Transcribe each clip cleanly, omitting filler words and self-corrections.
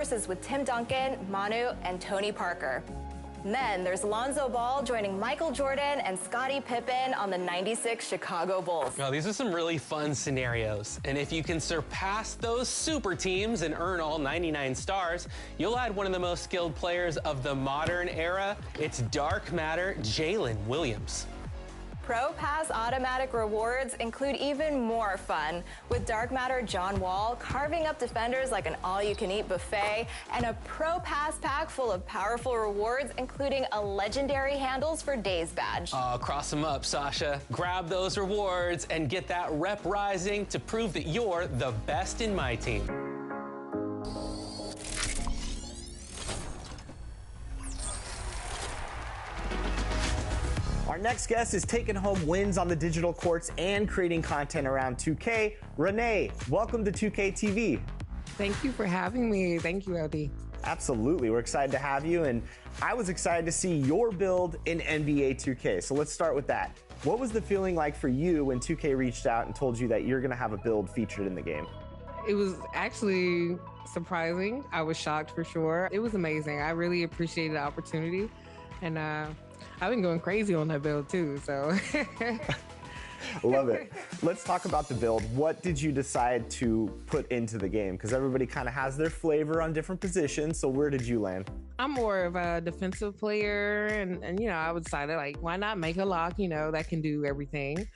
Versus with Tim Duncan, Manu, and Tony Parker. And then there's Lonzo Ball joining Michael Jordan and Scottie Pippen on the '96 Chicago Bulls. Now, these are some really fun scenarios. And if you can surpass those super teams and earn all 99 stars, you'll add one of the most skilled players of the modern era. It's Dark Matter, Jalen Williams. Pro Pass automatic rewards include even more fun, with Dark Matter John Wall carving up defenders like an all-you-can-eat buffet, and a Pro Pass pack full of powerful rewards, including a legendary Handles for Days badge. Cross them up, Sasha. Grab those rewards and get that rep rising to prove that you're the best in my team. Our next guest is taking home wins on the digital courts and creating content around 2K. Renee, welcome to 2K TV. Thank you for having me. Thank you, LD. Absolutely. We're excited to have you, and I was excited to see your build in NBA 2K. So let's start with that. What was the feeling like for you when 2K reached out and told you that you're going to have a build featured in the game? It was actually surprising. I was shocked for sure. It was amazing. I really appreciated the opportunity, and I've been going crazy on that build too, so. Love it. Let's talk about the build. What did you decide to put into the game? Because everybody kind of has their flavor on different positions, so where did you land? I'm more of a defensive player, and you know, I decided, like, why not make a lock, you know, that can do everything.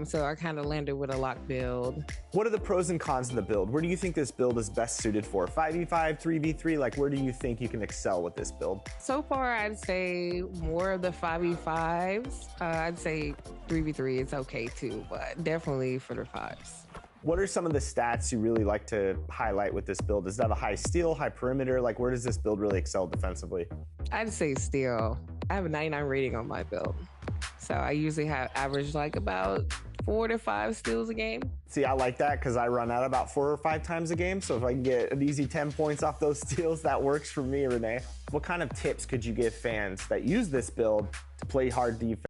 So I kind of landed with a lock build. What are the pros and cons of the build? Where do you think this build is best suited for? 5v5, 3v3? Like, where do you think you can excel with this build? So far, I'd say more of the 5v5s. I'd say 3v3 is okay too, but definitely for the 5s. What are some of the stats you really like to highlight with this build? Does that have a high steal, high perimeter? Like, where does this build really excel defensively? I'd say steal. I have a 99 rating on my build. So I usually have average like about 4 to 5 steals a game. See, I like that because I run out about 4 or 5 times a game. So if I can get an easy 10 points off those steals, that works for me, Renee. What kind of tips could you give fans that use this build to play hard defense?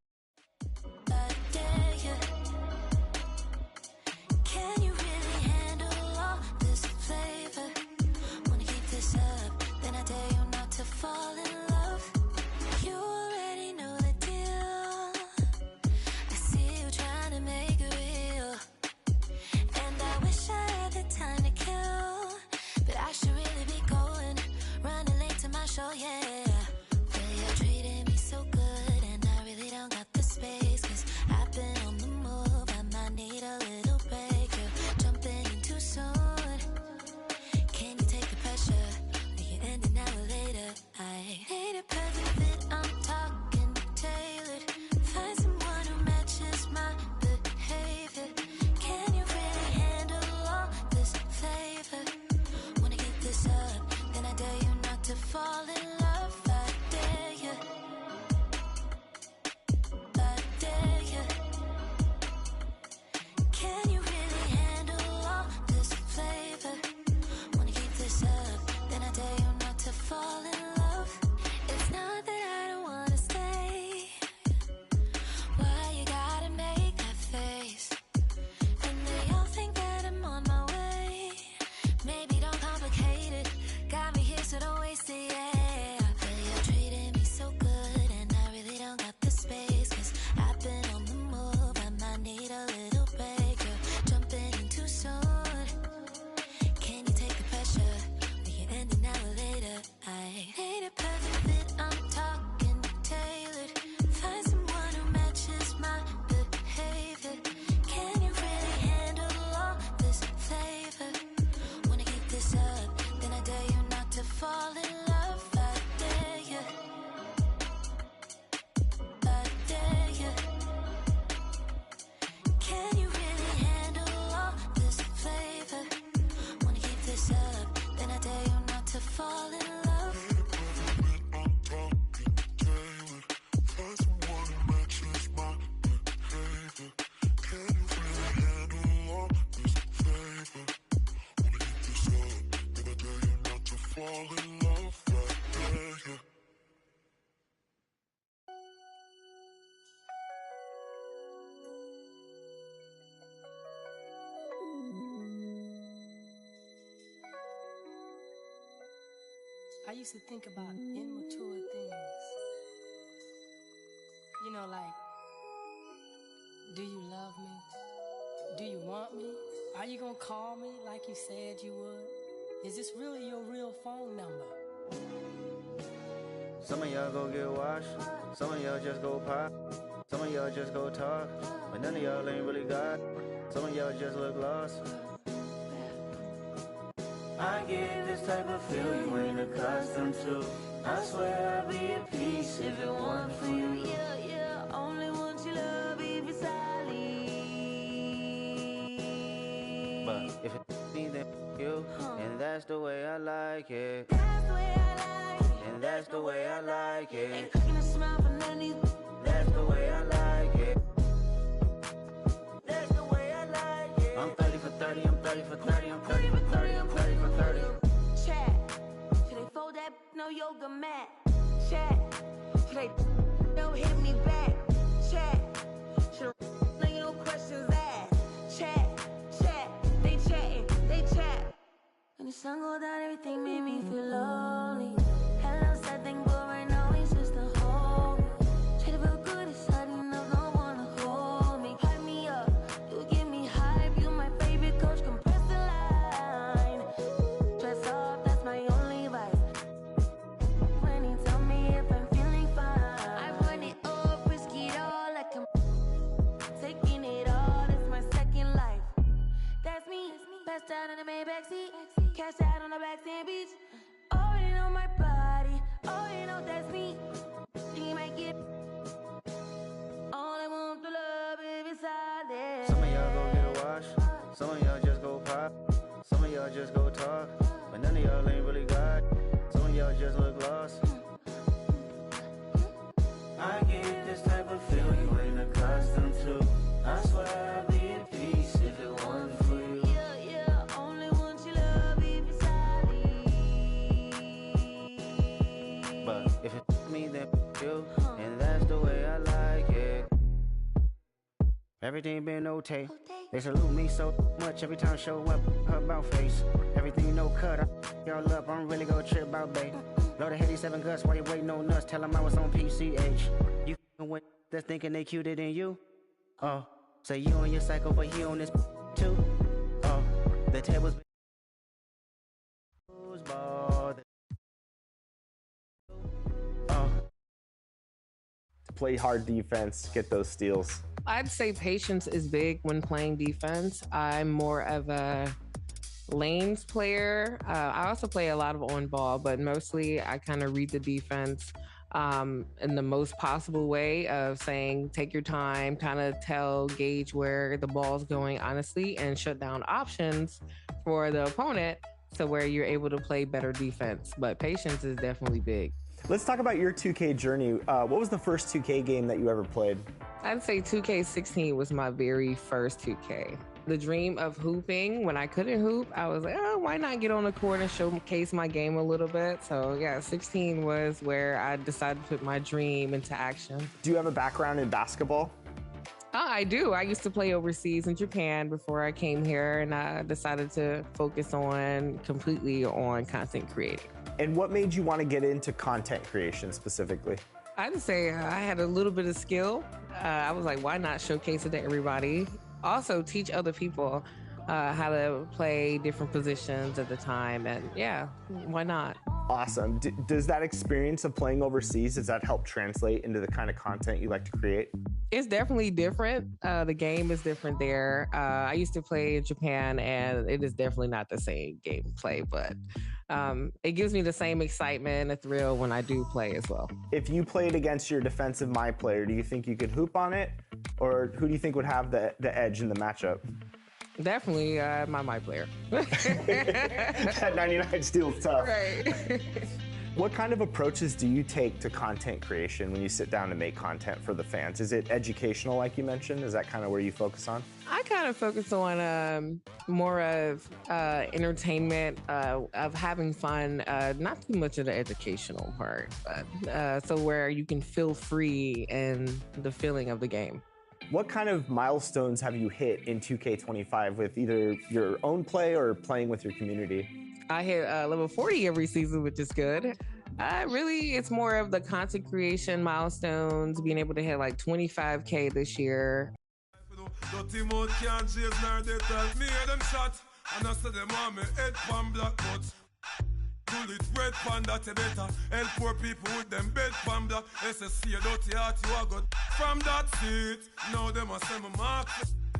I used to think about immature things. You know, like, do you love me? Do you want me? Are you gonna call me like you said you would? Is this really your real phone number? Some of y'all go get washed, some of y'all just go pop, some of y'all just go talk, but none of y'all ain't really got. Some of y'all just look lost. I get this type of feel you ain't accustomed to. I swear I'd be at peace if it weren't for you. Yeah, yeah, only want your love if it's solid. But if it's me, then you, and that's the way I like it. That's the way I like it. And that's the way I like it. Ain't cooking a smile for none of these. That's the way I like it. That's the way I like it. I'm 30 for 30, I'm 30 for 30, I'm 30 for 30, I'm 30 for 30. Chat, should they fold that no yoga mat? Chat, should they don't hit me back? Chat, should no questions asked? Chat, they chatting, they chat. When the sun go down, everything made me feel lonely. Hello, sad thing, but right now it's just a home. Try to feel good inside, you know, don't wanna hold me. Hype me up, you give me hype. You my favorite coach, compress the line. Dress up, that's my only vice. When he tell me if I'm feeling fine, I run it up, risk it all, like I'm taking it all. It's my second life. That's me, passed out in the Maybach seat, cash out on the backstand beach. Already know my body, already know that's me. You make it. All I want to love if it's solid. Some of y'all go get washed, some of y'all just go pop, some of y'all just go talk, but none of y'all ain't really got. Some of y'all just look lost. I get this type of feel you ain't accustomed to. I swear I'd be at peace if it weren't for you. Yeah, yeah, only want your love if it's solid. But if it's me, then you, and that's the way I like it. Everything been okay. They salute me so much every time I show up. Her about face, everything no cut. Y'all up, I'm really gonna trip out, babe. Load of heady 7 guts while you waiting on us. Tell them I was on PCH. You with that's thinking they cuter than you. Oh, say you on your cycle, but he on this too. Oh, the tables. Ball. Oh. Play hard defense, get those steals. I'd say patience is big when playing defense. I'm more of a lanes player. I also play a lot of on ball, but mostly I kind of read the defense in the most possible way of saying, take your time, kind of gauge where the ball's going honestly, and shut down options for the opponent to where you're able to play better defense. But patience is definitely big. Let's talk about your 2K journey. What was the first 2K game that you ever played? I'd say 2K16 was my very first 2K. The dream of hooping, when I couldn't hoop, I was like, oh, why not get on the court and showcase my game a little bit? So yeah, 16 was where I decided to put my dream into action. Do you have a background in basketball? I do. I used to play overseas in Japan before I came here, and I decided to focus completely on content creating. And what made you want to get into content creation specifically? I'd say I had a little bit of skill. I was like, why not showcase it to everybody? Also teach other people how to play different positions at the time. And yeah, why not? Awesome. Does that experience of playing overseas, does that help translate into the kind of content you like to create? It's definitely different. The game is different there. I used to play in Japan, and it is definitely not the same gameplay, but it gives me the same excitement and thrill when I do play as well. If you played against your defensive my player, do you think you could hoop on it? Or who do you think would have the edge in the matchup? Definitely my player. That 99 steal's tough. Right. What kind of approaches do you take to content creation when you sit down to make content for the fans? Is it educational, like you mentioned? Is that kind of where you focus on? I kind of focus on more of entertainment, of having fun, not too much of the educational part, but so where you can feel free in the feeling of the game. What kind of milestones have you hit in 2K25 with either your own play or playing with your community? I hit level 40 every season, which is good. Really, it's more of the content creation milestones, being able to hit like 25K this year. It red panda te better. Help poor people with them bed pan black. SSC a dirty heart you a got from that seat. Now them a say me mark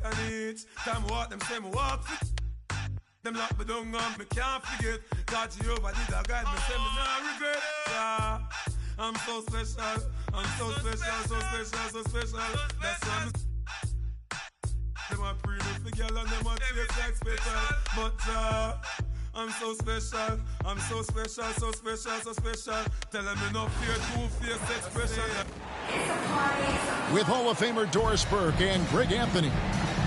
and each time walk them say me walk fit. Them lock me down and me can't forget. God Jehovah did a guide me say me not regret. Yeah. I'm so special. I'm so special, so special, so special. That's why them a pre me for girl and them a chase like special. But I'm so special, I'm so special, so special, so special. Tell them enough fear, two-face expression. With Hall of Famer Doris Burke and Greg Anthony,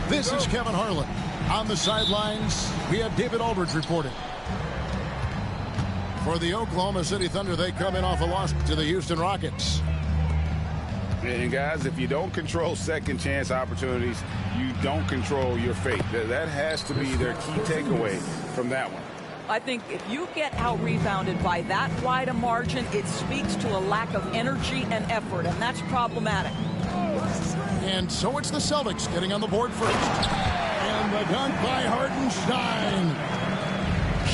this is Kevin Harlan. On the sidelines, we have David Aldridge reporting. For the Oklahoma City Thunder, they come in off a loss to the Houston Rockets. And guys, if you don't control second chance opportunities, you don't control your fate. That has to be their key takeaway from that one. I think if you get out-rebounded by that wide a margin, it speaks to a lack of energy and effort, and that's problematic. And so it's the Celtics getting on the board first. And the dunk by Hartenstein.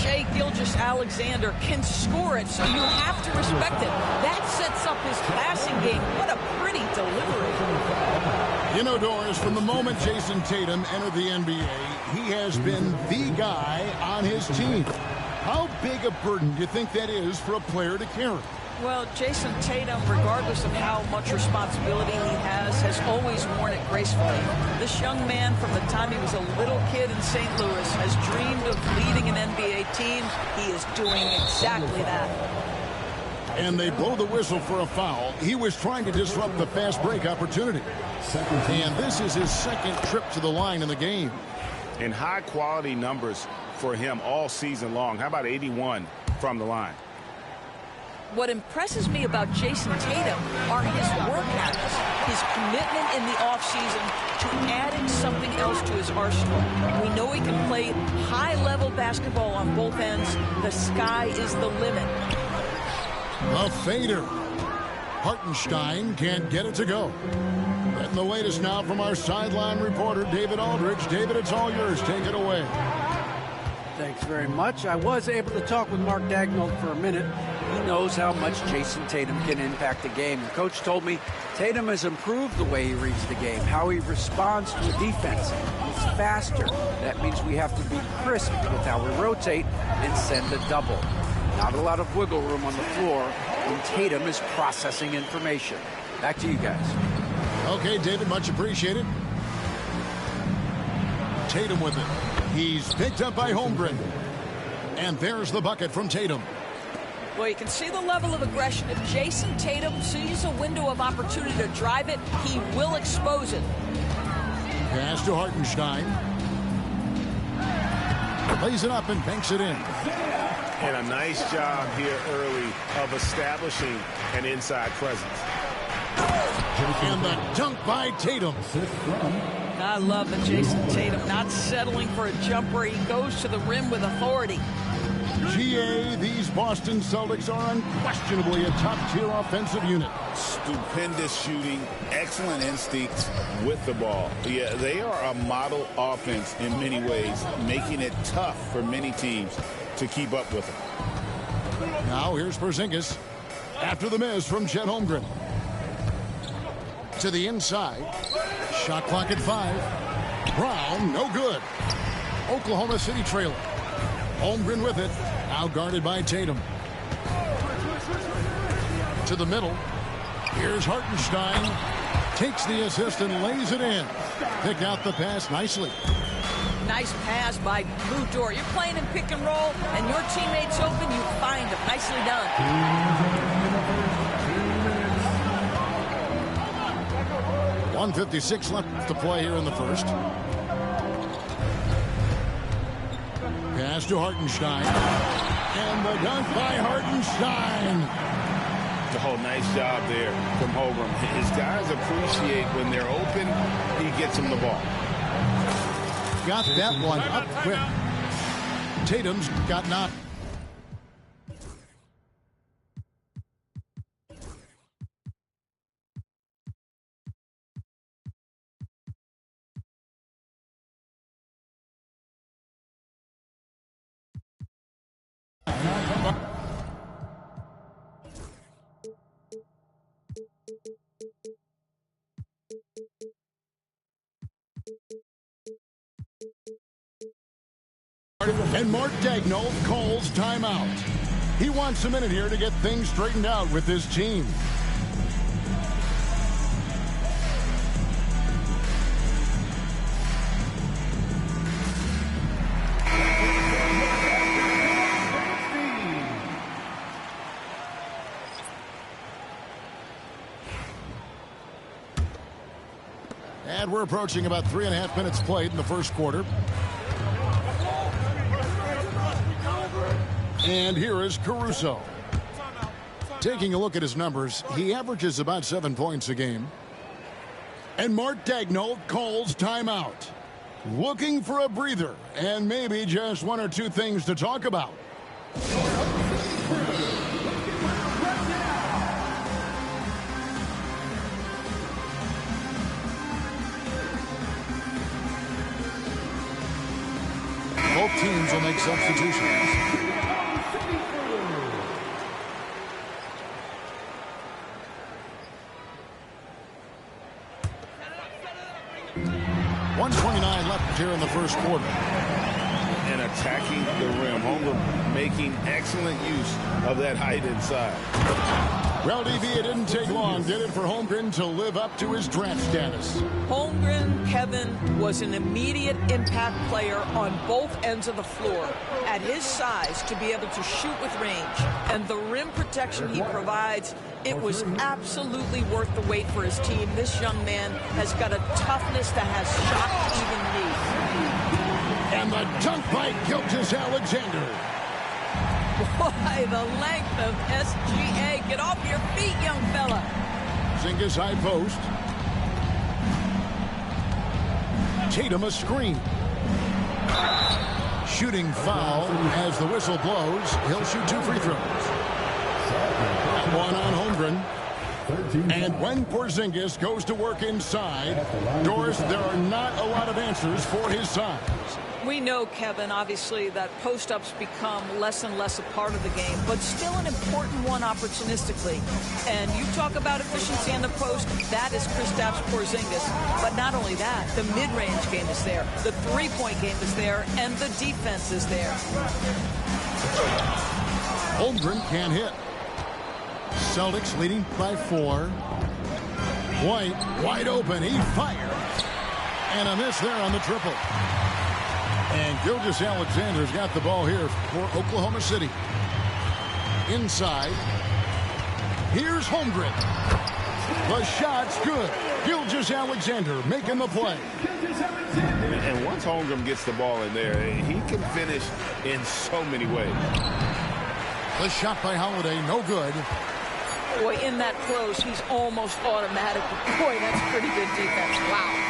Shai Gilgeous-Alexander can score it, so you have to respect it. That sets up his passing game. What a pretty delivery. You know, Doris, from the moment Jason Tatum entered the NBA, he has been the guy on his team. How big a burden do you think that is for a player to carry? Well, Jason Tatum, regardless of how much responsibility he has always worn it gracefully. This young man, from the time he was a little kid in St. Louis, has dreamed of leading an NBA team. He is doing exactly that. And they blow the whistle for a foul. He was trying to disrupt the fast break opportunity. And this is his second trip to the line in the game. And high-quality numbers for him all season long. How about 81 from the line? What impresses me about Jason Tatum are his work habits, his commitment in the offseason to adding something else to his arsenal. We know he can play high-level basketball on both ends. The sky is the limit. A fader. Hartenstein can't get it to go. Getting the latest now from our sideline reporter, David Aldridge. David, it's all yours. Take it away. Thanks very much. I was able to talk with Mark Daigneault for a minute. He knows how much Jason Tatum can impact the game. The coach told me Tatum has improved the way he reads the game, how he responds to a defense. He's faster. That means we have to be crisp with how we rotate and send a double. Not a lot of wiggle room on the floor when Tatum is processing information. Back to you guys. Okay, David, much appreciated. Tatum with it. He's picked up by Holmgren. And there's the bucket from Tatum. Well, you can see the level of aggression. If Jason Tatum sees a window of opportunity to drive it, he will expose it. Pass to Hartenstein. Lays it up and banks it in. And a nice job here early of establishing an inside presence. And the dunk by Tatum. I love the Jason Tatum not settling for a jumper. He goes to the rim with authority. GA, these Boston Celtics are unquestionably a top-tier offensive unit. Stupendous shooting, excellent instincts with the ball. Yeah, they are a model offense in many ways, making it tough for many teams to keep up with them. Now here's Porzingis after the miss from Chet Holmgren. To the inside. Shot clock at 5. Brown, no good. Oklahoma City trailing. Holmgren with it. Now guarded by Tatum. To the middle. Here's Hartenstein. Takes the assist and lays it in. Pick out the pass nicely. Nice pass by Lou Dort. You're playing in pick and roll, and your teammate's open, you find him. Nicely done. 1:56 left to play here in the first. Pass to Hartenstein. And the dunk by Hartenstein. Oh, nice job there from Holmgren. His guys appreciate when they're open, he gets them the ball. Got that one up quick. Tatum's got knocked. And Mark Daigneault calls timeout. He wants a minute here to get things straightened out with his team. And we're approaching about 3.5 minutes played in the first quarter. And here is Caruso. Taking a look at his numbers, he averages about 7 points a game. And Mark Daigneault calls timeout. Looking for a breather and maybe just 1 or 2 things to talk about. Both teams will make substitutions. .129 left here in the first quarter. And attacking the rim. Holmgren making excellent use of that height inside. Well, DV, it didn't take long, did it, for Holmgren to live up to his draft status? Holmgren, Kevin, was an immediate impact player on both ends of the floor. At his size, to be able to shoot with range and the rim protection he provides, it was absolutely worth the wait for his team. This young man has got a toughness that has shocked even me. And the dunk by Gilgeous-Alexander. Boy, the length of SGA. Get off your feet, young fella. Porzingis high post. Tatum a screen. Shooting foul as the whistle blows. He'll shoot 2 free throws. One on Holmgren. And when Porzingis goes to work inside, Doris, there are not a lot of answers for his size. We know, Kevin, obviously, that post-ups become less and less a part of the game, but still an important one opportunistically. And you talk about efficiency in the post, that is Kristaps Porzingis. But not only that, the mid-range game is there, the three-point game is there, and the defense is there. Holmgren can't hit. Celtics leading by 4. White wide open. He fires. And a miss there on the triple. And Gilgeous-Alexander's got the ball here for Oklahoma City. Inside. Here's Holmgren. The shot's good. Gilgeous-Alexander making the play. And once Holmgren gets the ball in there, he can finish in so many ways. The shot by Holiday, no good. Boy, in that close, he's almost automatic. Boy, that's pretty good defense. Wow.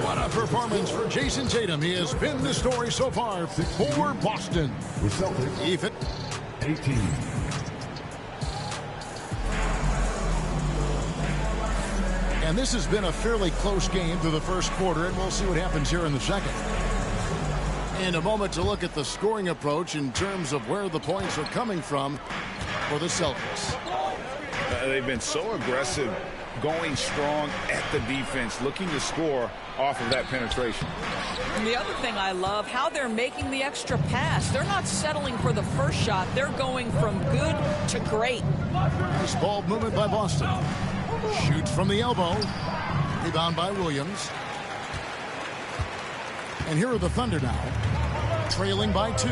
What a performance for Jason Tatum. He has been the story so far for Boston. Even 18. And this has been a fairly close game through the first quarter, and we'll see what happens here in the second. In a moment to look at the scoring approach in terms of where the points are coming from for the Celtics. They've been so aggressive, going strong at the defense, looking to score off of that penetration. And the other thing I love, how they're making the extra pass. They're not settling for the first shot. They're going from good to great. Nice ball movement by Boston. Shoots from the elbow. Rebound by Williams. And here are the Thunder now, trailing by 2.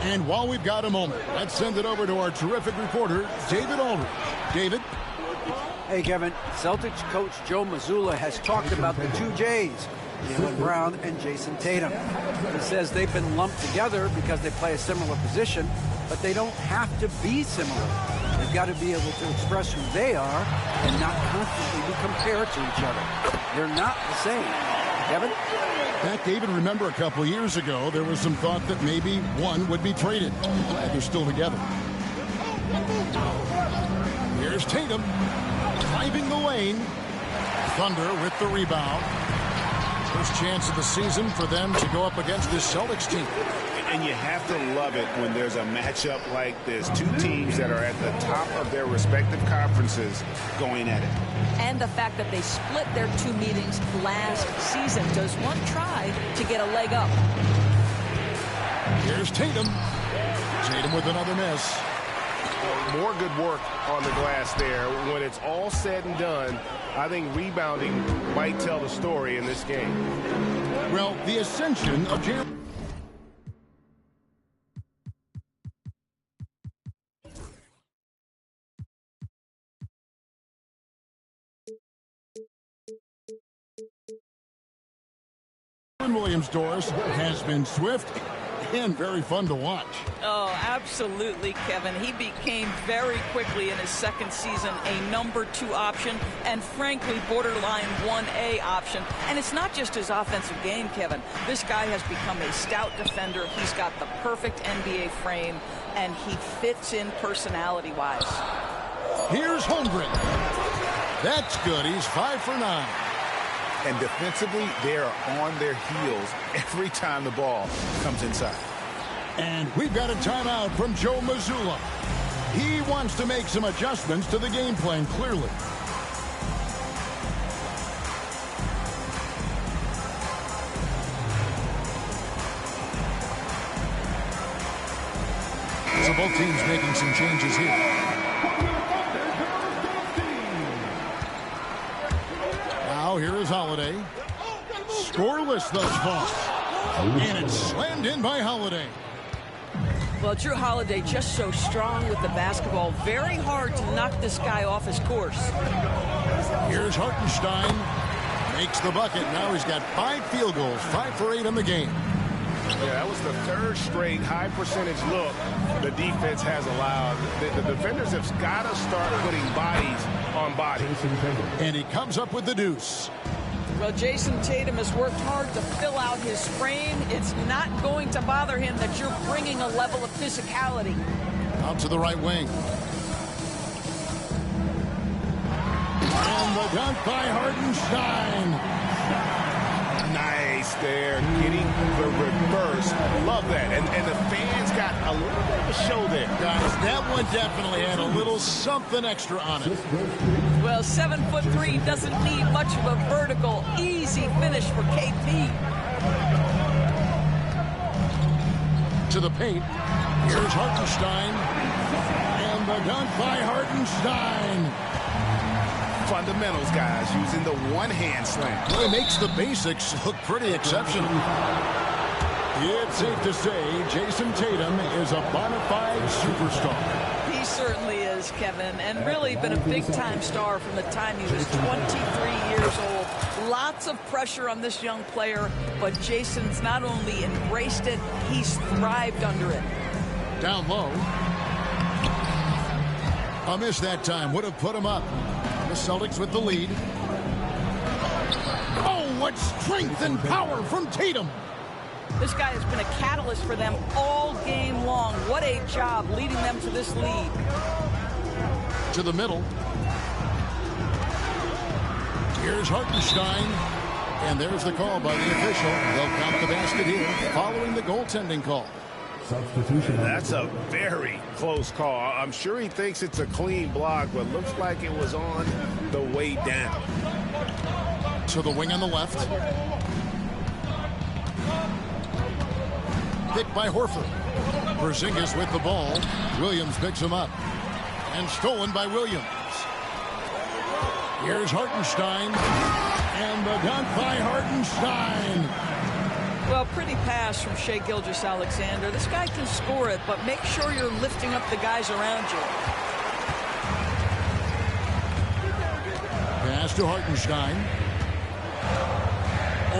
And while we've got a moment, let's send it over to our terrific reporter, David Aldridge. David? Hey, Kevin. Celtics coach Joe Mazzulla has talked about the 2 J's, Jaylen Brown and Jason Tatum. He says they've been lumped together because they play a similar position, but they don't have to be similar. They've got to be able to express who they are and not constantly be compared to each other. They're not the same. Kevin? Back, David, remember a couple years ago, there was some thought that maybe one would be traded. Glad they're still together. Here's Tatum, driving the lane. Thunder with the rebound. First chance of the season for them to go up against this Celtics team. And you have to love it when there's a matchup like this. 2 teams that are at the top of their respective conferences going at it. And the fact that they split their 2 meetings last season. Does one try to get a leg up? Here's Tatum. Tatum with another miss. More good work on the glass there. When it's all said and done, I think rebounding might tell the story in this game. Well, the ascension of Jalen Williams-Doris has been swift and very fun to watch. Oh, absolutely, Kevin. He became very quickly in his second season a number 2 option and frankly borderline 1A option. And it's not just his offensive game, Kevin. This guy has become a stout defender. He's got the perfect NBA frame and he fits in personality-wise. Here's Holmgren. That's good. He's 5 for 9. And defensively, they are on their heels every time the ball comes inside. And we've got a timeout from Joe Mazzulla. He wants to make some adjustments to the game plan, clearly. So both teams making some changes here. Now here is Holiday. Scoreless thus far. And it's slammed in by Holiday. Well, Drew Holiday just so strong with the basketball. Very hard to knock this guy off his course. Here's Hartenstein. Makes the bucket. Now he's got 5 field goals. 5 for 8 in the game. Yeah, that was the 3rd straight high percentage look the defense has allowed. The defenders have got to start putting bodies on bodies. And he comes up with the deuce. Well, Jason Tatum has worked hard to fill out his frame. It's not going to bother him that you're bringing a level of physicality. Out to the right wing. And the dunk by Hartenstein. Nice there, getting the reverse. Love that. And the fans got a little bit of a show there. Guys, that one definitely had a little something extra on it. Well, 7'3" doesn't need much of a vertical. Easy finish for KP. To the paint. Here's Hartenstein. And the dunk by Hartenstein. Fundamentals, guys, using the one-hand slam. Well, it makes the basics look pretty exceptional. It's safe to say Jason Tatum is a bona fide superstar. He certainly is, Kevin, and really been a big-time star from the time he was 23 years old. Lots of pressure on this young player, but Jason's not only embraced it, he's thrived under it. Down low. A miss that time would have put him up. The Celtics with the lead. Oh, what strength and power from Tatum. This guy has been a catalyst for them all game long. What a job leading them to this lead. To the middle. Here's Hartenstein. And there's the call by the official. They'll count the basket here following the goaltending call. Substitution. That's a very close call. I'm sure he thinks it's a clean block, but looks like it was on the way down. To the wing on the left. Picked by Horford. Porzingis with the ball. Williams picks him up. And stolen by Williams. Here's Hartenstein. And the dunk by Hartenstein. Well, pretty pass from Shai Gilgeous-Alexander. This guy can score it, but make sure you're lifting up the guys around you. Pass to Hartenstein.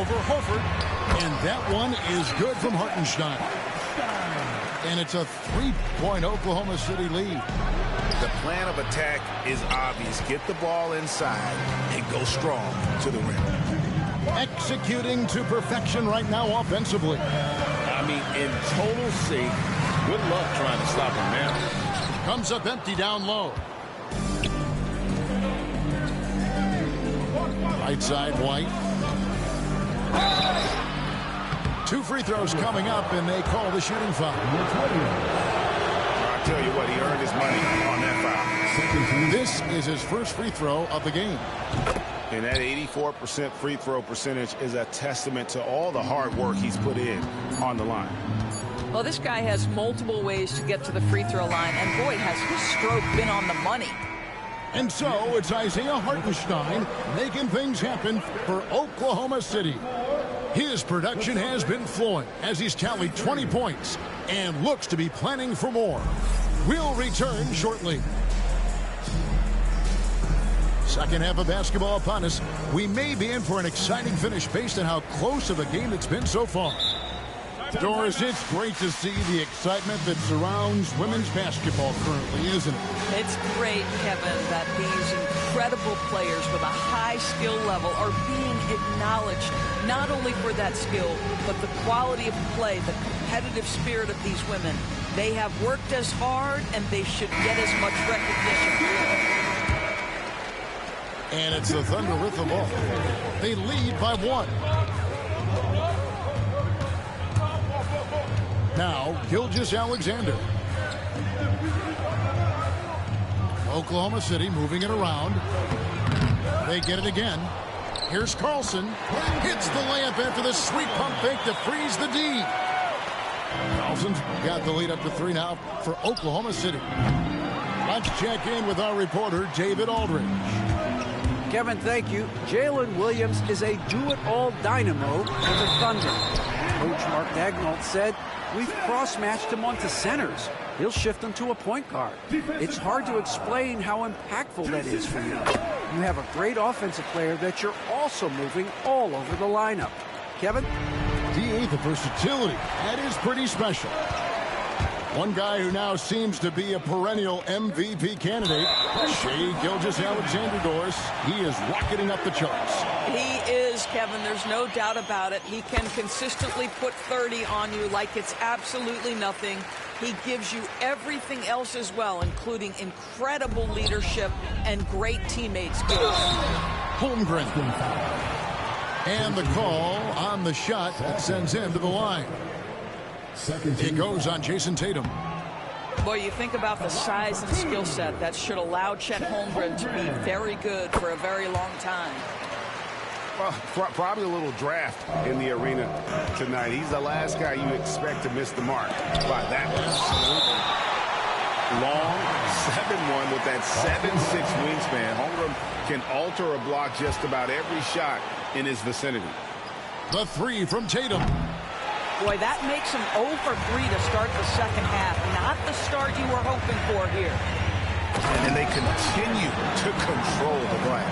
Over Horford. And that one is good from Hartenstein. And it's a 3-point Oklahoma City lead. The plan of attack is obvious. Get the ball inside and go strong to the rim. Executing to perfection right now offensively. I mean, in total sync. Good luck trying to stop him now. Comes up empty down low. Right side, White. 2 free throws coming up, and they call the shooting foul. I'll tell you what, he earned his money on that foul. This is his first free throw of the game. And that 84% free throw percentage is a testament to all the hard work he's put in on the line. Well, this guy has multiple ways to get to the free throw line, and boy, has his stroke been on the money. And so it's Isaiah Hartenstein making things happen for Oklahoma City. His production has been flowing as he's tallied 20 points and looks to be planning for more. We'll return shortly. Second half of basketball upon us. We may be in for an exciting finish based on how close of a game it's been so far. Doris, it's great to see the excitement that surrounds women's basketball currently, isn't it? It's great, Kevin, that these incredible players with a high skill level are being acknowledged, not only for that skill, but the quality of play, the competitive spirit of these women. They have worked as hard, and they should get as much recognition. And it's the Thunder with the ball. They lead by 1. Now, Gilgeous-Alexander. Oklahoma City moving it around. They get it again. Here's Carlson. Hits the layup after the sweet pump fake to freeze the D. Carlson's got the lead up to 3 now for Oklahoma City. Let's check in with our reporter, David Aldridge. Kevin, thank you. Jalen Williams is a do-it-all dynamo for the Thunder. Coach Mark Daigneault said, "We've cross-matched him onto centers. He'll shift them to a point guard. It's hard to explain how impactful that is for you. You have a great offensive player that you're also moving all over the lineup." Kevin? D8, the versatility. That is pretty special. One guy who now seems to be a perennial MVP candidate, Shai Gilgeous-Alexander, Doris. He is rocketing up the charts. He is, Kevin. There's no doubt about it. He can consistently put 30 on you like it's absolutely nothing. He gives you everything else as well, including incredible leadership and great teammate skills. Holmgren. And the call on the shot that sends him to the line. It goes on Jason Tatum. Boy, you think about the size and skill set that should allow Chet Holmgren to be very good for a very long time. Well, probably a little draft in the arena tonight. He's the last guy you expect to miss the mark by that much. Long, 7'1" with that 7'6" wingspan. Holmgren can alter a block just about every shot in his vicinity. The 3 from Tatum. Boy, that makes him 0 for 3 to start the second half. Not the start you were hoping for here. And they continue to control the glass.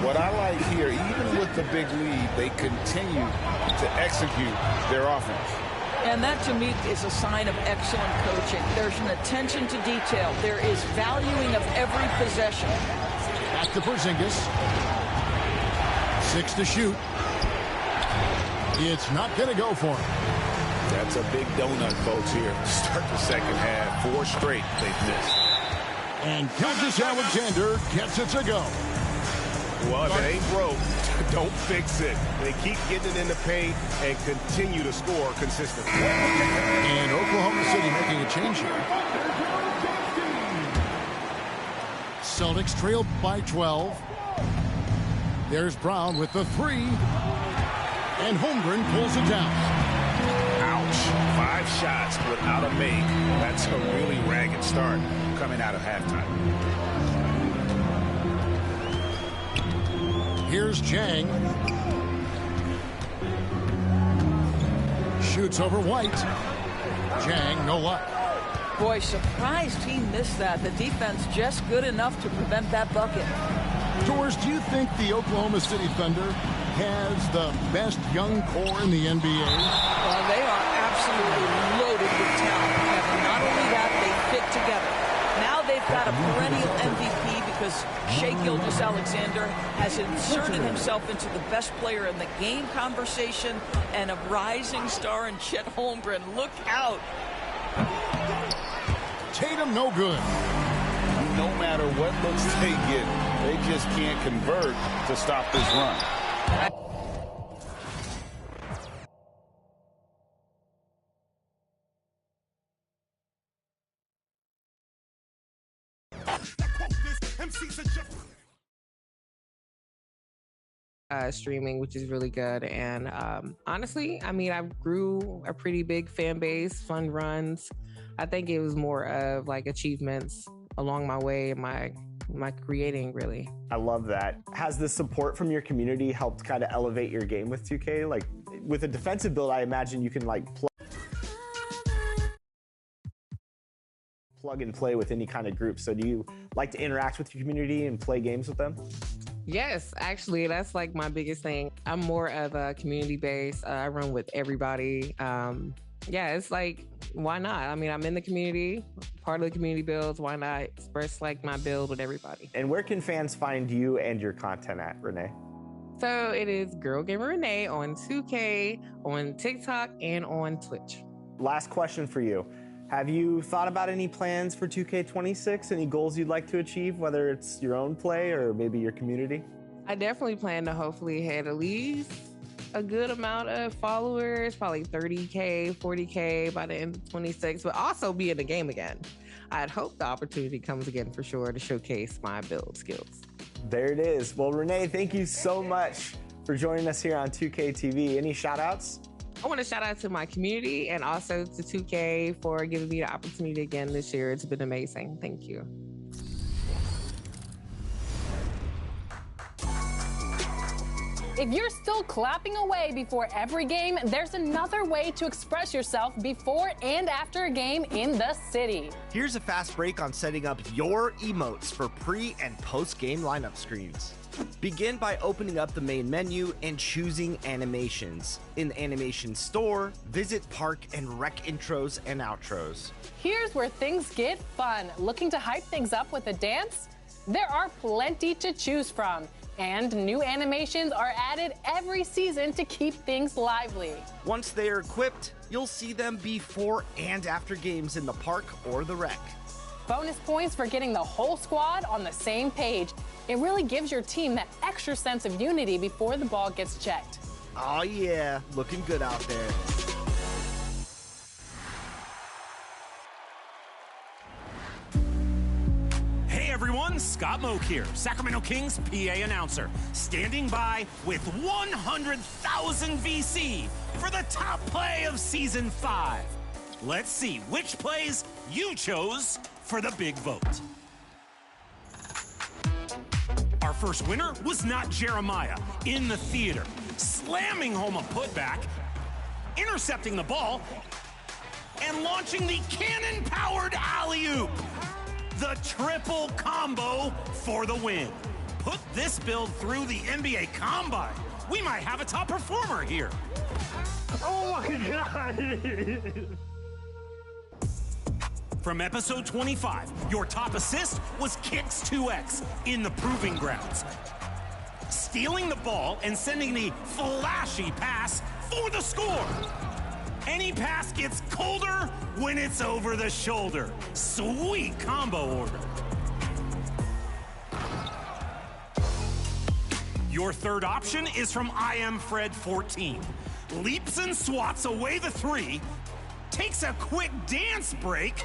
What I like here, even with the big lead, they continue to execute their offense. And that, to me, is a sign of excellent coaching. There's an attention to detail. There is valuing of every possession. Back to Porzingis. 6 to shoot. It's not going to go for him. That's a big donut, folks, here. Start the second half. 4 straight they've missed. And Gilgeous-Alexander gets it to go. Well, if it ain't broke, don't fix it. They keep getting it in the paint and continue to score consistently. And Oklahoma City making a change here. Celtics trailed by 12. There's Brown with the 3. And Holmgren pulls it down. Ouch. 5 shots without a make. That's a really ragged start coming out of halftime. Here's Jang. Shoots over White. Jang, no luck. Boy, surprised he missed that. The defense just good enough to prevent that bucket. Doris, do you think the Oklahoma City Thunder has the best young core in the NBA? Well, they are absolutely loaded with talent, Kevin. Not only that, they fit together. Now they've got a perennial MVP because Shai Gilgeous-Alexander has inserted himself into the best player in the game conversation and a rising star in Chet Holmgren. Look out. Tatum no good. No matter what looks they get, they just can't convert to stop this run. streaming, which is really good. And honestly, I mean, I grew a pretty big fan base, fun runs. I think it was more of like achievements along my way in my creating, really. I love that. Has the support from your community helped kind of elevate your game with 2K? Like with a defensive build, I imagine you can like plug and play with any kind of group. So do you like to interact with your community and play games with them? Yes, actually, that's like my biggest thing. I'm more of a community base. I run with everybody. Yeah, it's like, why not? I mean, I'm in the community, part of the community builds. Why not express like my build with everybody? And where can fans find you and your content at, Renee? So it is Girl Gamer Renee on 2K, on TikTok, and on Twitch. Last question for you. Have you thought about any plans for 2K26? Any goals you'd like to achieve, whether it's your own play or maybe your community? I definitely plan to hopefully hit at least a good amount of followers, probably 30K, 40K by the end of 26, but also be in the game again. I'd hope the opportunity comes again for sure to showcase my build skills. There it is. Well, Renee, thank you so much for joining us here on 2K TV. Any shout outs? I want to shout out to my community and also to 2K for giving me the opportunity again this year. It's been amazing. Thank you. If you're still clapping away before every game, there's another way to express yourself before and after a game in the city. Here's a fast break on setting up your emotes for pre- and post-game lineup screens. Begin by opening up the main menu and choosing animations. In the animation store, visit Park and Rec intros and outros. Here's where things get fun. Looking to hype things up with a dance? There are plenty to choose from. And new animations are added every season to keep things lively. Once they are equipped, you'll see them before and after games in the park or the rec. Bonus points for getting the whole squad on the same page. It really gives your team that extra sense of unity before the ball gets checked. Oh yeah, looking good out there. Hey everyone, Scott Moak here, Sacramento Kings PA announcer, standing by with 100,000 VC for the top play of Season 5. Let's see which plays you chose for the big vote. Our first winner was not Jeremiah in the theater, slamming home a putback, intercepting the ball, and launching the cannon-powered alley-oop. The triple combo for the win. Put this build through the NBA Combine. We might have a top performer here. Oh my God. From episode 25, your top assist was Kicks 2X in the Proving Grounds. Stealing the ball and sending the flashy pass for the score. Any pass gets colder when it's over the shoulder. Sweet combo order. Your third option is from I Am Fred 14. Leaps and swats away the three, takes a quick dance break,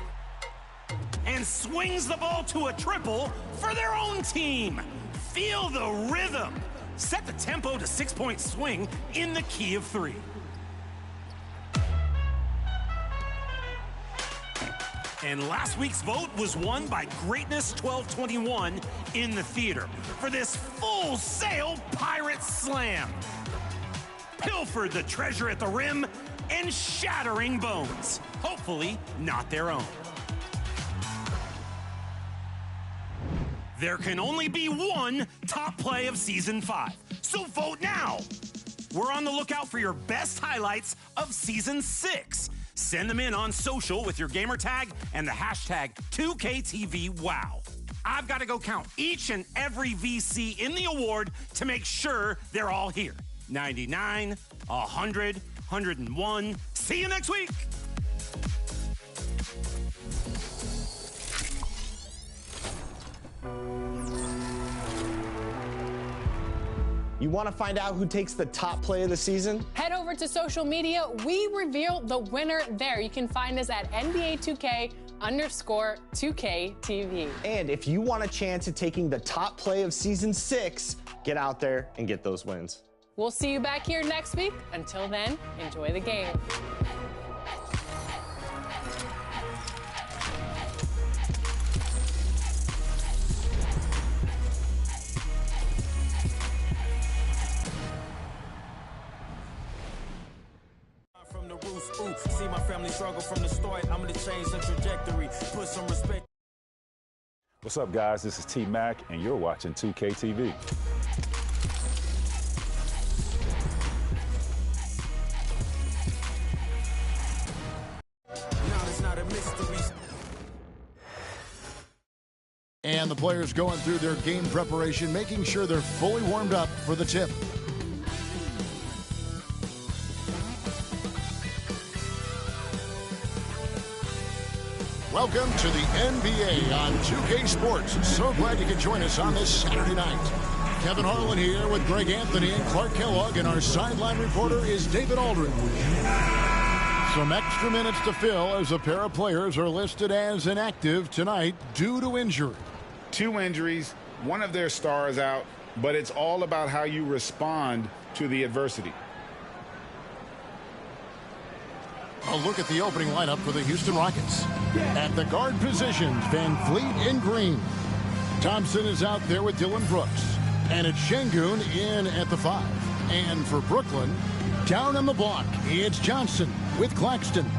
and swings the ball to a triple for their own team. Feel the rhythm. Set the tempo to 6-point swing in the key of 3. And last week's vote was won by Greatness 1221 in the theater for this Full Sail Pirate Slam. Pilfered the treasure at the rim and shattering bones. Hopefully not their own. There can only be one top play of Season 5, so vote now. We're on the lookout for your best highlights of Season 6. Send them in on social with your gamer tag and the hashtag 2KTVWow. I've got to go count each and every VC in the award to make sure they're all here. 99, 100, 101. See you next week. You want to find out who takes the top play of the season? Head over to social media. We reveal the winner there. You can find us at NBA 2K @2KTV. And if you want a chance at taking the top play of season 6, get out there and get those wins. We'll see you back here next week. Until then, enjoy the game. See my family struggle from the start. I'm gonna change the trajectory. Put some respect. What's up, guys? This is T-Mac, and you're watching 2KTV. And the players going through their game preparation, making sure they're fully warmed up for the tip. Welcome to the NBA on 2K Sports. So glad you could join us on this Saturday night. Kevin Harlan here with Greg Anthony and Clark Kellogg, and our sideline reporter is David Aldridge. Some extra minutes to fill as a pair of players are listed as inactive tonight due to injury. 2 injuries, one of their stars out, but it's all about how you respond to the adversity. A look at the opening lineup for the Houston Rockets. At the guard positions, Van Fleet and Green. Thompson is out there with Dylan Brooks. And it's Şengün in at the 5. And for Brooklyn, down on the block, it's Johnson with Claxton.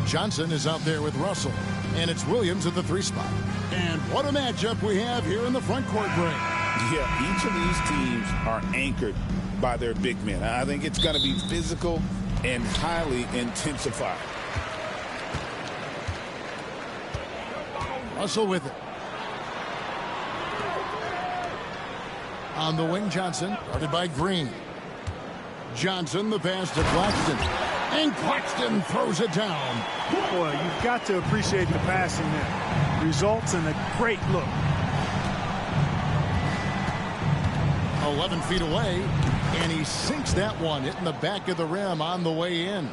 Johnson is out there with Russell. And it's Williams at the 3 spot. And what a matchup we have here in the front court break. Yeah, each of these teams are anchored by their big men. I think it's going to be physical and highly intensified. Russell with it. On the wing, Johnson, guarded by Green. Johnson, the pass to Claxton. And Claxton throws it down. Boy, you've got to appreciate the passing there. Results in a great look. 11 feet away, and he sinks that one, hitting the back of the rim on the way in.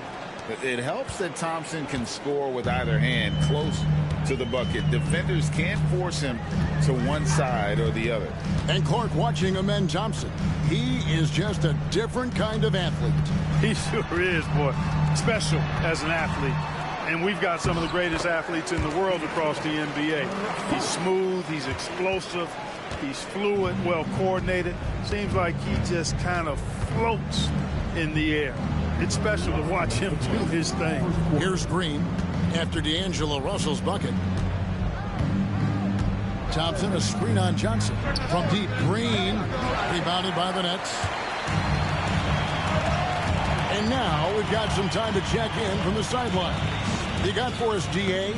It helps that Thompson can score with either hand close to the bucket. Defenders can't force him to one side or the other. And Clark watching Amen Thompson. He is just a different kind of athlete. He sure is, boy. Special as an athlete. And we've got some of the greatest athletes in the world across the NBA. He's smooth, he's explosive, he's fluid, well coordinated. Seems like he just kind of floats in the air. It's special to watch him do his thing. Here's Green after D'Angelo Russell's bucket. Thompson, a screen on Johnson. From deep, Green, rebounded by the Nets. And now we've got some time to check in from the sideline. You got for us, DA?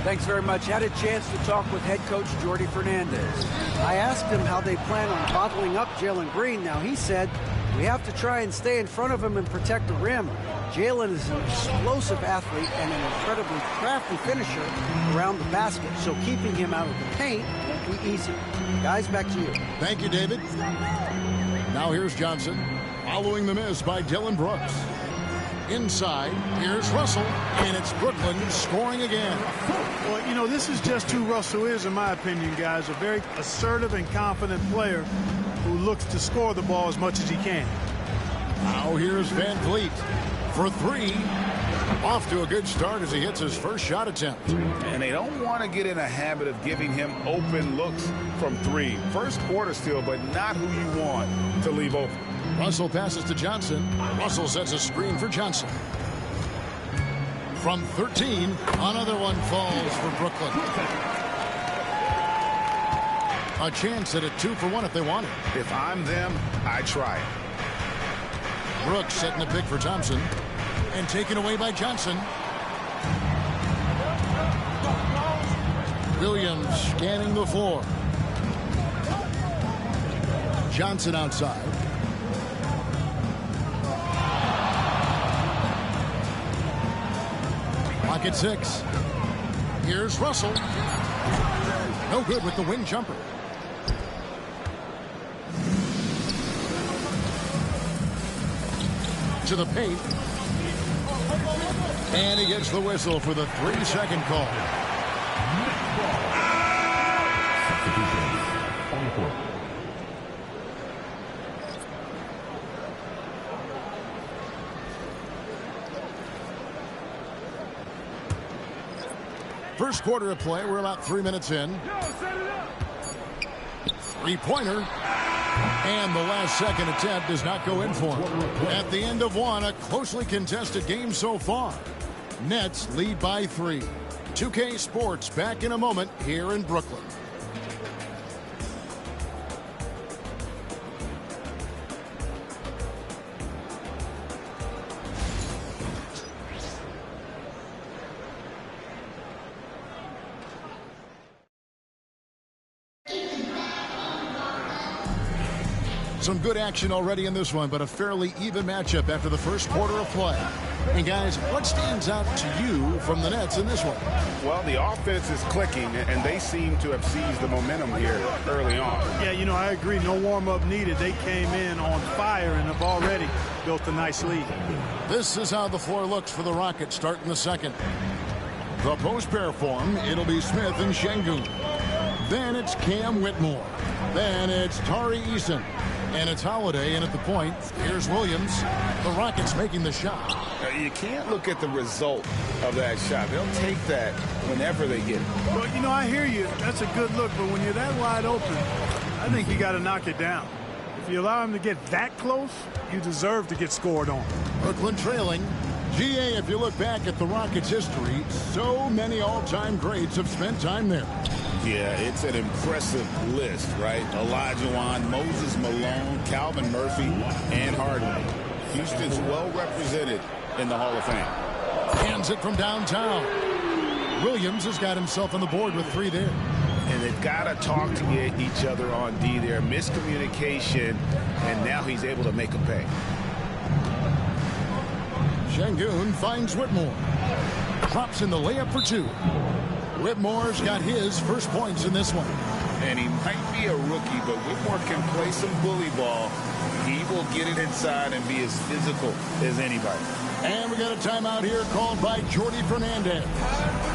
Thanks very much. Had a chance to talk with head coach Jordi Fernandez. I asked him how they plan on bottling up Jalen Green. Now, he said, we have to try and stay in front of him and protect the rim. Jalen is an explosive athlete and an incredibly crafty finisher around the basket, so keeping him out of the paint won't be easy. Guys, back to you. Thank you, David. Now here's Johnson, following the miss by Dylan Brooks. Inside, here's Russell, and it's Brooklyn scoring again. Well, you know, this is just who Russell is, in my opinion, guys. A very assertive and confident player who looks to score the ball as much as he can. Now here's Van Fleet for 3. Off to a good start as he hits his first shot attempt. And they don't want to get in a habit of giving him open looks from 3. First quarter still, but not who you want to leave open. Russell passes to Johnson. Russell sets a screen for Johnson. From 13, another one falls for Brooklyn. A chance at a 2-for-1 if they want it. If I'm them, I try it. Brooks setting the pick for Thompson. And taken away by Johnson. Williams scanning the floor. Johnson outside. Pocket 6. Here's Russell. No good with the wing jumper. To the paint. And he gets the whistle for the 3-second call. First quarter of play. We're about 3 minutes in. Three-pointer. And the last second attempt does not go in for him. At the end of one, a closely contested game so far. Nets lead by 3. 2K Sports back in a moment here in Brooklyn. Some good action already in this one, but a fairly even matchup after the first quarter of play. And guys, what stands out to you from the Nets in this one? Well, the offense is clicking, and they seem to have seized the momentum here early on. Yeah, you know, I agree. No warm-up needed. They came in on fire and have already built a nice lead. This is how the floor looks for the Rockets starting the second. The post pair form, it'll be Smith and Şengün. Then it's Cam Whitmore. Then it's Tari Eason. And it's Holiday in at the point. Here's Williams. The Rockets making the shot. You can't look at the result of that shot. They'll take that whenever they get it. Well, you know, I hear you. That's a good look. But when you're that wide open, I think you got to knock it down. If you allow him to get that close, you deserve to get scored on. Brooklyn trailing. GA, if you look back at the Rockets' history, so many all-time greats have spent time there. Yeah, it's an impressive list, right? Olajuwon, Moses Malone, Calvin Murphy, and Hardaway. Houston's well represented in the Hall of Fame. Hands it from downtown. Williams has got himself on the board with 3 there. And they've got to talk to each other on D there. Miscommunication, and now he's able to make a pay. Şengün finds Whitmore. Drops in the layup for 2. Whitmore's got his first points in this one. And he might be a rookie, but Whitmore can play some bully ball. He will get it inside and be as physical as anybody. And we got a timeout here called by Jordi Fernandez.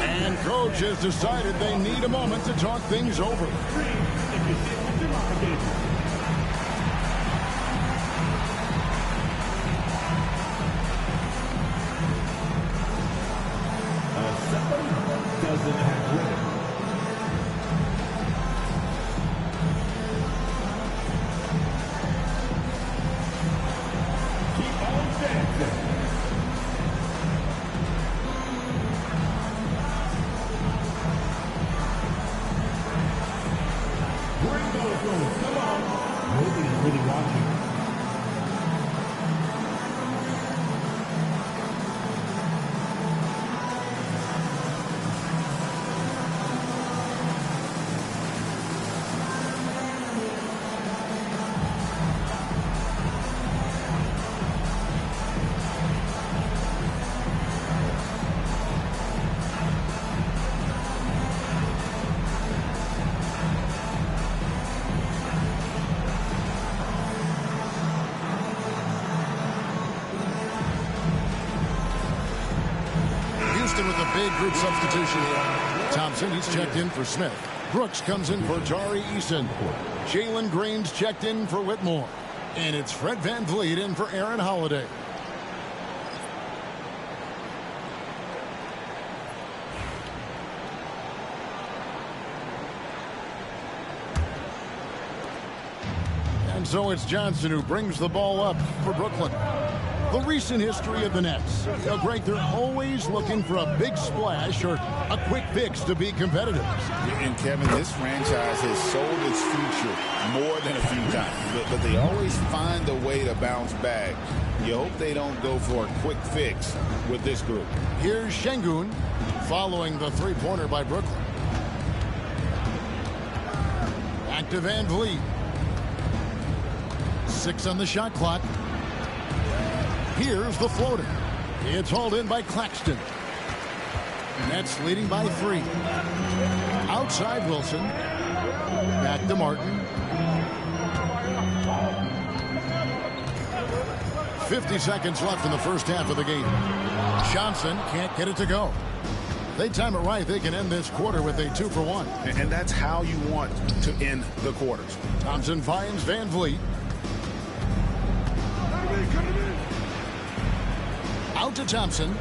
And coach has decided they need a moment to talk things over. Doesn't have rhythm. Keep on dancing. Bring those goals. Come on. Nobody's really watching. With a big group substitution here. Thompson, he's checked in for Smith. Brooks comes in for Tari Eason. Jalen Green's checked in for Whitmore. And it's Fred VanVleet in for Aaron Holiday. And so it's Johnson who brings the ball up for Brooklyn. The recent history of the Nets. Greg, they're always looking for a big splash or a quick fix to be competitive. And Kevin, this franchise has sold its future more than a few times, but they always find a way to bounce back. You hope they don't go for a quick fix with this group. Here's Şengün following the three-pointer by Brooklyn. Back to VanVleet. 6 on the shot clock. Here's the floater. It's hauled in by Claxton. Nets leading by 3. Outside Wilson. Back to Martin. 50 seconds left in the first half of the game. Johnson can't get it to go. They time it right, they can end this quarter with a 2-for-1. And that's how you want to end the quarters. Thompson finds VanVleet. Out to Thompson.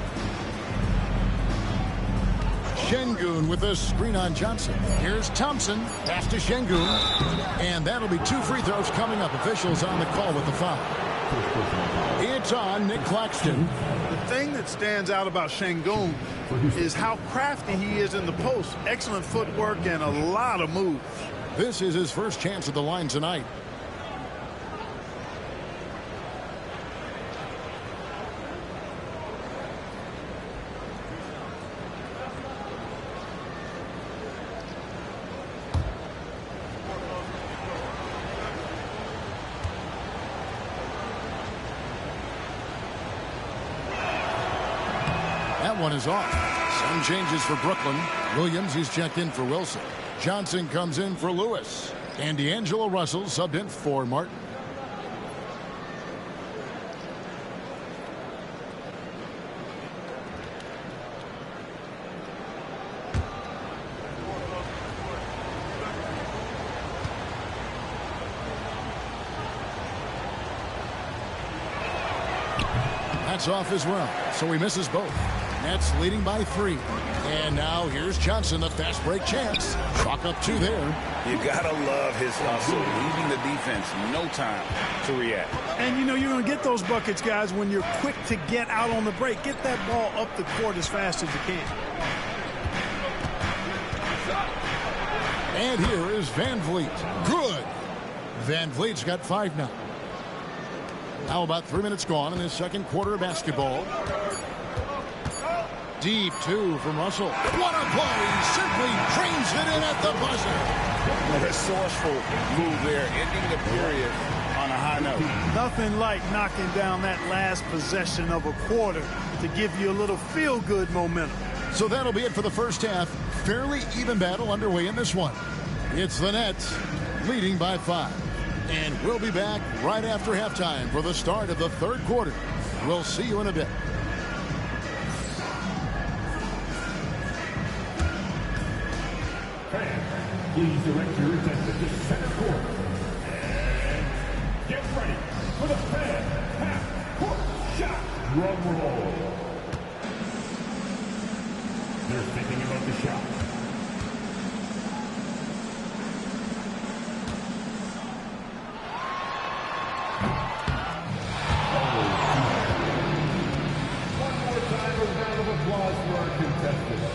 Şengün with a screen on Johnson. Here's Thompson. Pass to Şengün. And that'll be 2 free throws coming up. Officials on the call with the foul. It's on Nick Claxton. The thing that stands out about Şengün is how crafty he is in the post. Excellent footwork and a lot of moves. This is his first chance at the line tonight. One is off. Some changes for Brooklyn. Williams, he's checked in for Wilson. Johnson comes in for Lewis. And D'Angelo Russell subbed in for Martin. That's off as well, so he misses both. Nets leading by 3. And now here's Johnson, the fast break chance. Chalk up 2 there. You gotta love his hustle, leaving the defense no time to react. And you know you're going to get those buckets, guys, when you're quick to get out on the break. Get that ball up the court as fast as you can. And here is Van Vliet. Good. Van Vliet's got 5 now. Now about 3 minutes gone in this second quarter of basketball. Deep 2 from Russell. What a play! Simply drains it in at the buzzer. Resourceful move there, ending the period on a high note. Nothing like knocking down that last possession of a quarter to give you a little feel-good momentum. So that'll be it for the first half. Fairly even battle underway in this one. It's the Nets leading by 5. And we'll be back right after halftime for the start of the third quarter. We'll see you in a bit. Please direct your attention to center court. And get ready for the Fan Half-Court Shot. Drum roll. They're thinking about the shot. One more time, a round of applause for our contestants.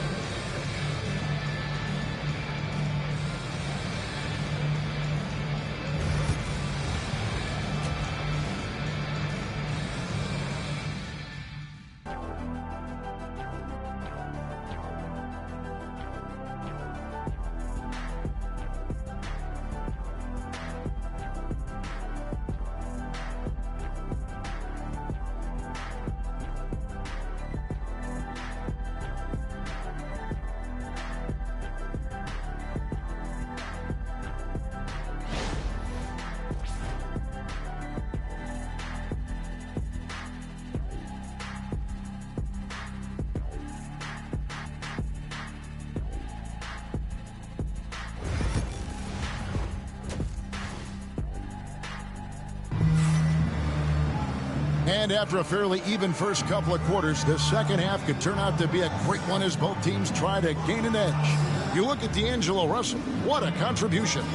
And after a fairly even first couple of quarters, the second half could turn out to be a great one as both teams try to gain an edge. You look at D'Angelo Russell. What a contribution.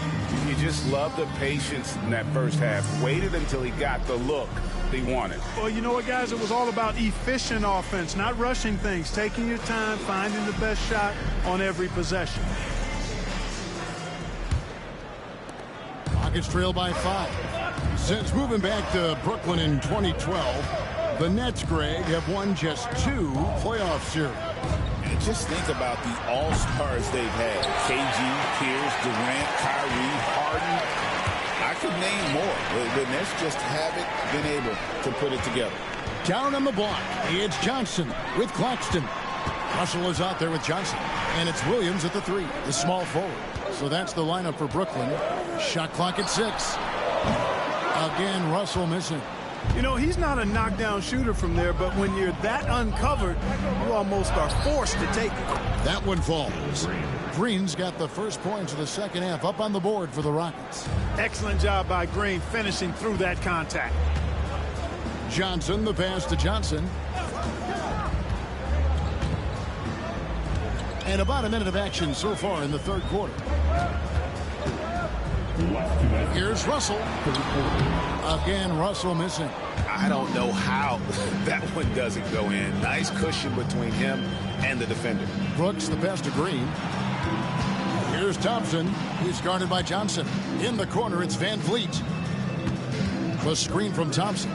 You just love the patience in that first half. Waited until he got the look he wanted. Well, you know what, guys? It was all about efficient offense, not rushing things, taking your time, finding the best shot on every possession. Rockets trail by 5. Since moving back to Brooklyn in 2012, the Nets, Greg, have won just 2 playoff series. And just think about the all-stars they've had. KG, Pierce, Durant, Kyrie, Harden. I could name more. The Nets just haven't been able to put it together. Down on the block, it's Johnson with Claxton. Russell is out there with Johnson. And it's Williams at the 3, the small forward. So that's the lineup for Brooklyn. Shot clock at 6. Again, Russell missing. You know, he's not a knockdown shooter from there, but when you're that uncovered, you almost are forced to take it. That one falls. Green's got the first points of the second half up on the board for the Rockets. Excellent job by Green finishing through that contact. Johnson, the pass to Johnson. And about a minute of action so far in the third quarter. Here's Russell. Again, Russell missing. I don't know how that one doesn't go in. Nice cushion between him and the defender. Brooks the pass to Green. Here's Thompson. He's guarded by Johnson. In the corner, it's Van Vliet. The screen from Thompson.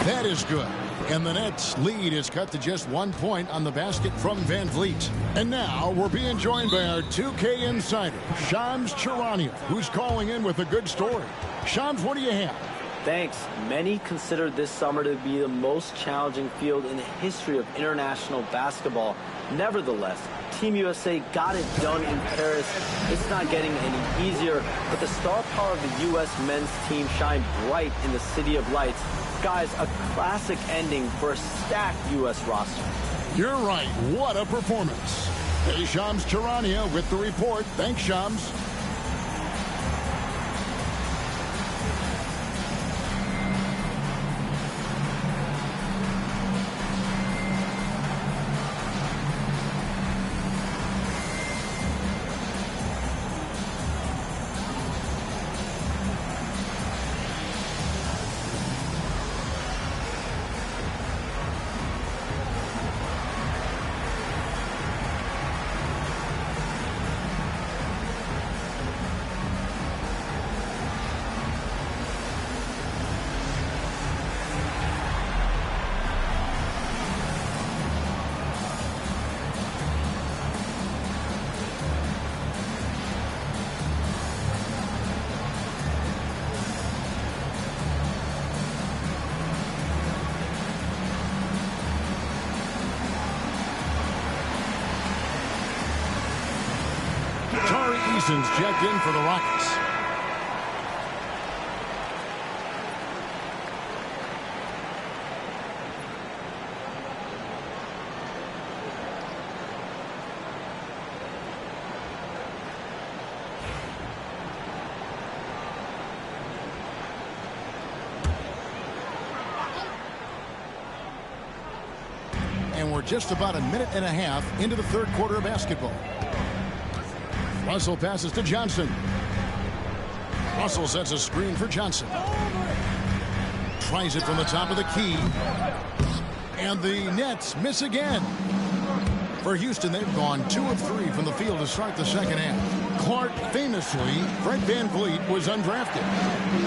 That is good. And the Nets' lead is cut to just 1 point on the basket from Van Vliet. And now we're being joined by our 2K insider, Shams Charania, who's calling in with a good story. Shams, what do you have? Thanks. Many consider this summer to be the most challenging field in the history of international basketball. Nevertheless, Team USA got it done in Paris. It's not getting any easier, but the star power of the U.S. men's team shined bright in the City of Lights. Guys, a classic ending for a stacked U.S. roster. You're right. What a performance. Hey, Shams Charania with the report. Thanks, Shams. Checked in for the Rockets. And we're just about a minute and a half into the third quarter of basketball. Russell passes to Johnson. Russell sets a screen for Johnson. Tries it from the top of the key. And the Nets miss again. For Houston, they've gone 2 of 3 from the field to start the second half. Clark famously, Fred Van Vliet, was undrafted.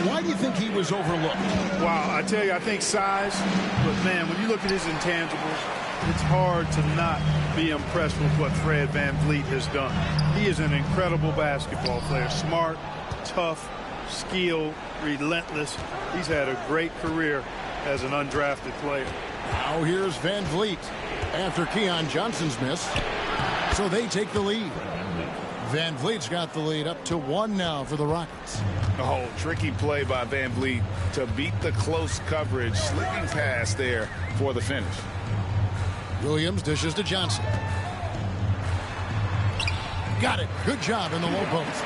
Why do you think he was overlooked? Wow, I tell you, I think size. But, man, when you look at his intangibles, it's hard to not be impressed with what Fred Van Vliet has done. He is an incredible basketball player. Smart, tough, skilled, relentless. He's had a great career as an undrafted player. Now here's Van Vliet after Keon Johnson's miss. So they take the lead. Van Vliet's got the lead up to 1 now for the Rockets. Oh, tricky play by Van Vliet to beat the close coverage. Slipping pass there for the finish. Williams dishes to Johnson. Got it. Good job in the low post.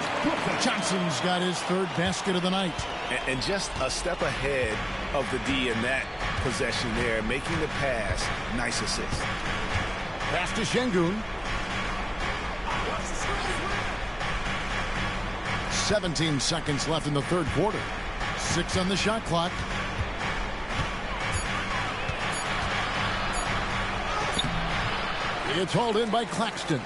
Johnson's got his 3rd basket of the night. And just a step ahead of the D in that possession there, making the pass. Nice assist. Pass to Şengün. 17 seconds left in the third quarter. 6 on the shot clock. It's hauled in by Claxton.